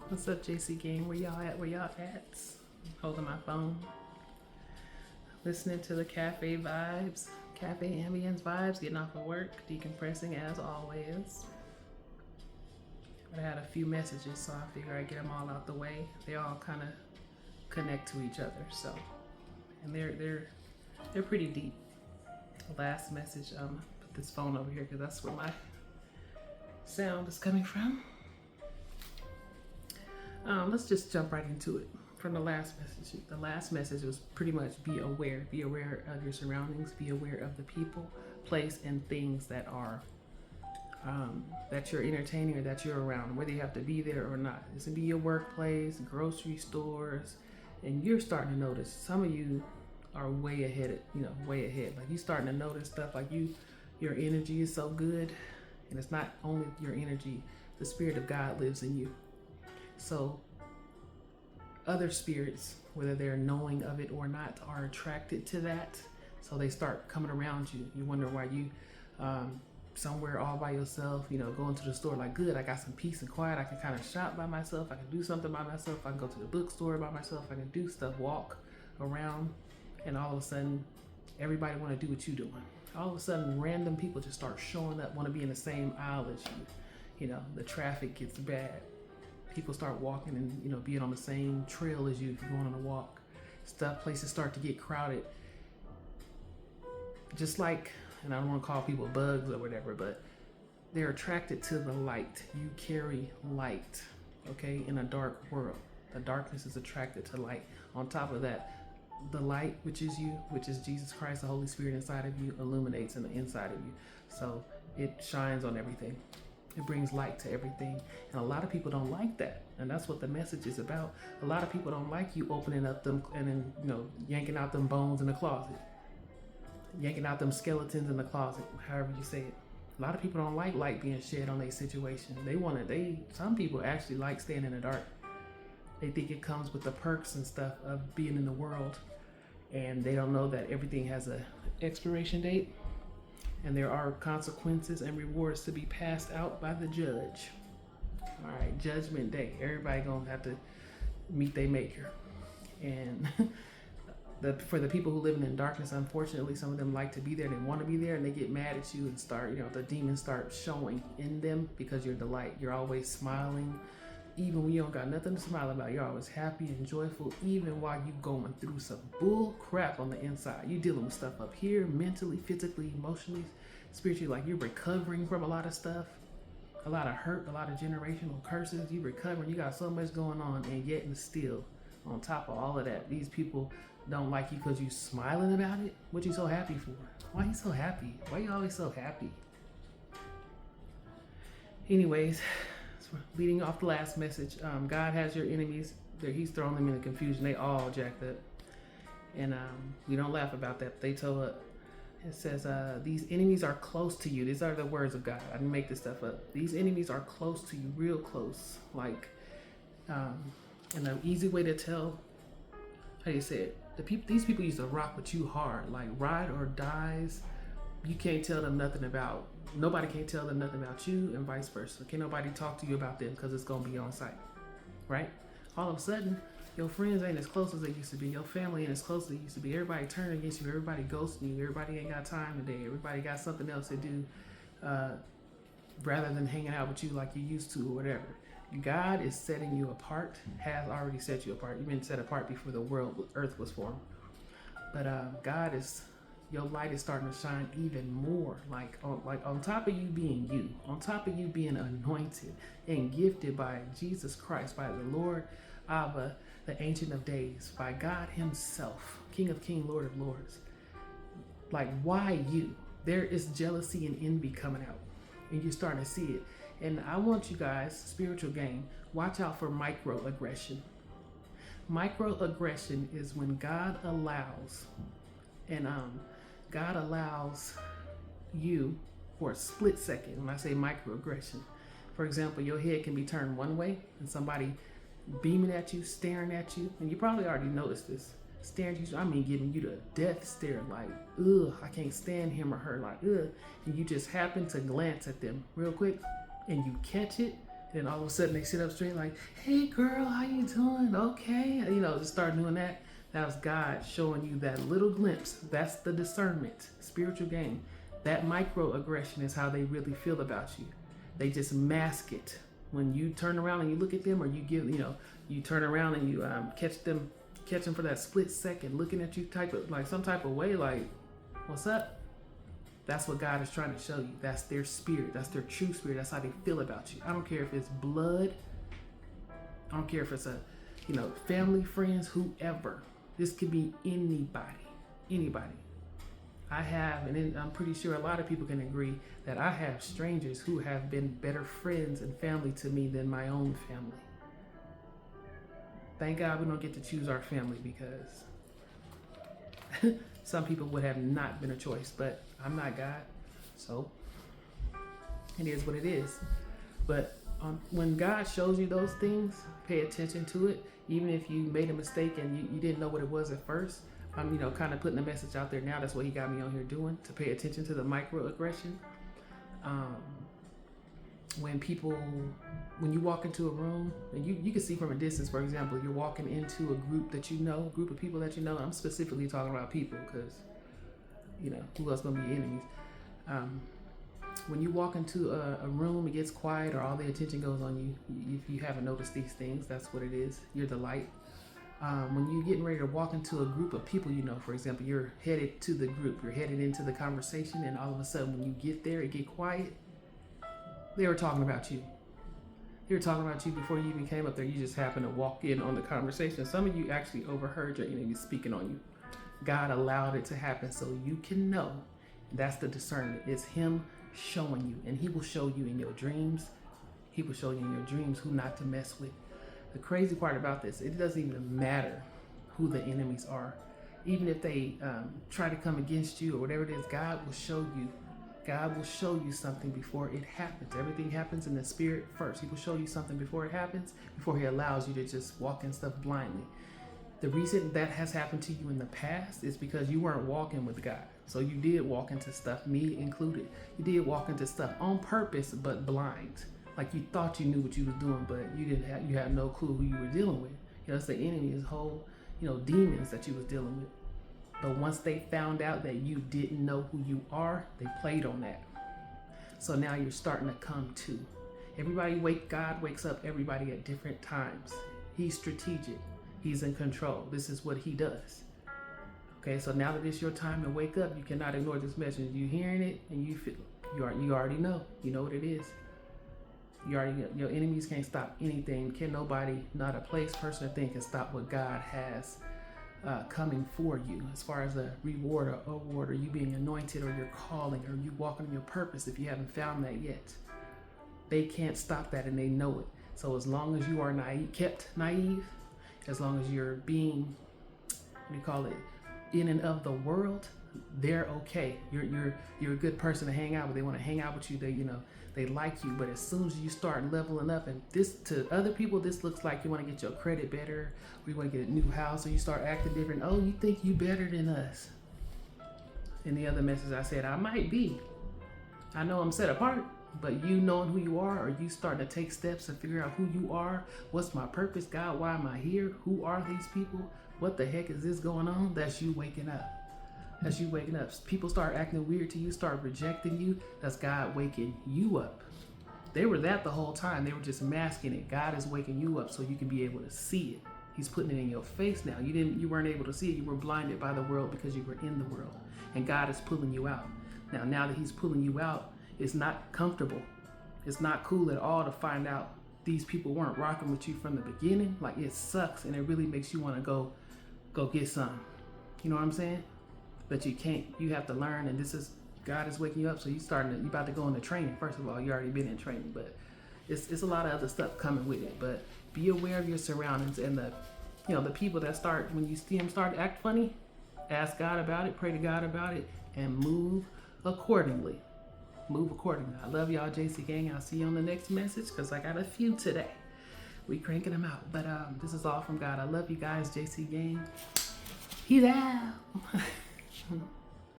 What's up, JC Gang? Where y'all at? Where y'all at? Holding my phone. Listening to the cafe vibes, cafe ambience vibes, getting off of work, decompressing as always. I had a few messages, so I figure I'd get them all out the way. They all kind of connect to each other, so. And they're pretty deep. The last message, put this phone over here because that's where my sound is coming from. Let's just jump right into it. From the last message was pretty much be aware of your surroundings, be aware of the people, place, and things that are that you're entertaining or that you're around, whether you have to be there or not. This can be your workplace, grocery stores, and you're starting to notice. Some of you are way ahead, way ahead. Like you starting to notice stuff like your energy is so good, and it's not only your energy, the Spirit of God lives in you. So other spirits, whether they're knowing of it or not, are attracted to that. So they start coming around you. You wonder why you somewhere all by yourself, going to the store like, good, I got some peace and quiet. I can kind of shop by myself. I can do something by myself. I can go to the bookstore by myself. I can do stuff, walk around. And all of a sudden, everybody want to do what you're doing. All of a sudden, random people just start showing up, want to be in the same aisle as you. The traffic gets bad. People start walking and being on the same trail as you if you're going on a walk. Places start to get crowded. Just like, and I don't want to call people bugs or whatever, but they're attracted to the light. You carry light, okay, in a dark world. The darkness is attracted to light. On top of that, the light, which is you, which is Jesus Christ, the Holy Spirit inside of you, illuminates in the inside of you. So it shines on everything. It brings light to everything. And a lot of people don't like that. And that's what the message is about. A lot of people don't like you opening up them and then, yanking out them bones in the closet. Yanking out them skeletons in the closet, however you say it. A lot of people don't like light being shed on their situation. Some people actually like staying in the dark. They think it comes with the perks and stuff of being in the world. And they don't know that everything has a expiration date. And there are consequences and rewards to be passed out by the judge. All right, judgment day. Everybody gonna have to meet their maker. And for the people who live in darkness, unfortunately, some of them like to be there. They want to be there, and they get mad at you and start, the demons start showing in them because you're the light. You're always smiling. Even when you don't got nothing to smile about, you're always happy and joyful, even while you going through some bull crap on the inside. You dealing with stuff up here, mentally, physically, emotionally, spiritually, like you're recovering from a lot of stuff, a lot of hurt, a lot of generational curses. You recovering, you got so much going on, and yet and still, on top of all of that, these people don't like you because you smiling about it. What you so happy for? Why you so happy? Why you always so happy? Anyways, leading off the last message, God has your enemies. He's throwing them into confusion. They all jacked up. And we don't laugh about that. They toe up. It says, these enemies are close to you. These are the words of God. I didn't make this stuff up. These enemies are close to you, real close. Like, and an easy way to tell, how do you say it? These people used to rock with you hard, like ride or dies. You can't tell them nothing about, nobody can tell them nothing about you, and vice versa. Can't nobody talk to you about them because it's going to be on site, right? All of a sudden, your friends ain't as close as they used to be. Your family ain't as close as they used to be. Everybody turning against you. Everybody ghosting you. Everybody ain't got time today. Everybody got something else to do rather than hanging out with you like you used to or whatever. God is setting you apart, has already set you apart. You've been set apart before the earth was formed. But your light is starting to shine even more. Like on top of you being you, on top of you being anointed and gifted by Jesus Christ, by the Lord Abba, the Ancient of Days, by God Himself, King of Kings, Lord of Lords. Like, why you? There is jealousy and envy coming out, and you're starting to see it. And I want you guys, spiritual game, watch out for microaggression. Microaggression is when God allows, and God allows you for a split second. When I say microaggression, for example, your head can be turned one way and somebody beaming at you, staring at you, and you probably already noticed this. Staring at you, I mean giving you the death stare, like, ugh, I can't stand him or her, like, ugh. And you just happen to glance at them real quick, and you catch it, And all of a sudden they sit up straight like, hey girl, how you doing? Okay. Just start doing that. That was God showing you that little glimpse. That's the discernment, spiritual game. That microaggression is how they really feel about you. They just mask it. When you turn around and you look at them, or you you turn around and you catch them for that split second, looking at you some type of way, like, what's up? That's what God is trying to show you. That's their spirit. That's their true spirit. That's how they feel about you. I don't care if it's blood. I don't care if it's family, friends, whoever. This could be anybody. I have, and I'm pretty sure a lot of people can agree that I have strangers who have been better friends and family to me than my own family. Thank God we don't get to choose our family, because some people would have not been a choice, but I'm not God, so it is what it is. But when God shows you those things, pay attention to it. Even if you made a mistake and you didn't know what it was at first, I'm kind of putting a message out there now. That's what he got me on here doing, to pay attention to the microaggression. When you walk into a room, and you can see from a distance, for example, you're walking into a group of people that you know. I'm specifically talking about people, because who else gonna be enemies? When you walk into a room, it gets quiet, or all the attention goes on you. If you haven't noticed these things, that's what it is. You're the light. When you're getting ready to walk into a group of people, for example, you're headed to the group, you're headed into the conversation, and all of a sudden when you get there, it get quiet. They were talking about you. They were talking about you before you even came up there. You just happened to walk in on the conversation. Some of you actually overheard your enemy speaking on you. God allowed it to happen so you can know. That's the discernment. It's him showing you, and he will show you in your dreams. He will show you in your dreams who not to mess with. The crazy part about this, it doesn't even matter who the enemies are. Even if they try to come against you or whatever it is, God will show you. God will show you something before it happens. Everything happens in the spirit first. He will show you something before it happens, before he allows you to just walk in stuff blindly. The reason that has happened to you in the past is because you weren't walking with God. So you did walk into stuff, me included. You did walk into stuff on purpose, but blind. Like you thought you knew what you was doing, but you had no clue who you were dealing with. It's the enemy, his whole, demons that you was dealing with. But once they found out that you didn't know who you are, they played on that. So now you're starting to come to. God wakes up everybody at different times. He's strategic. He's in control. This is what he does. Okay, so now that it's your time to wake up, you cannot ignore this message. You hearing it, and you already know. You know what it is. Your enemies can't stop anything. Can nobody, not a place, person, or thing, can stop what God has coming for you, as far as a reward or award, or you being anointed, or your calling, or you walking in your purpose. If you haven't found that yet, they can't stop that, and they know it. So as long as you are kept naive, as long as you're being, in and of the world, they're okay. You're a good person to hang out with. They want to hang out with you. They like you. But as soon as you start leveling up, and this to other people, this looks like you want to get your credit better, or you want to get a new house, or you start acting different. Oh, you think you better than us? In the other message I said, I might be. I know I'm set apart, but you knowing who you are, or you starting to take steps to figure out who you are. What's my purpose, God? Why am I here? Who are these people? What the heck is this going on? That's you waking up. That's you waking up. People start acting weird to you, start rejecting you. That's God waking you up. They were that the whole time. They were just masking it. God is waking you up so you can be able to see it. He's putting it in your face now. You weren't able to see it. You were blinded by the world because you were in the world. And God is pulling you out. Now that he's pulling you out, it's not comfortable. It's not cool at all to find out these people weren't rocking with you from the beginning. Like, it sucks, and it really makes you want to go get some. You know what I'm saying? But you can't. You have to learn, and God is waking you up, so you about to go into training. First of all, you already been in training, but it's a lot of other stuff coming with it. But be aware of your surroundings, and the people that start, when you see them start to act funny, ask God about it, pray to God about it, and move accordingly. Move accordingly. I love y'all, JC Gang. I'll see you on the next message, because I got a few today. We cranking them out. But this is all from God. I love you guys, JC Gang. He's out.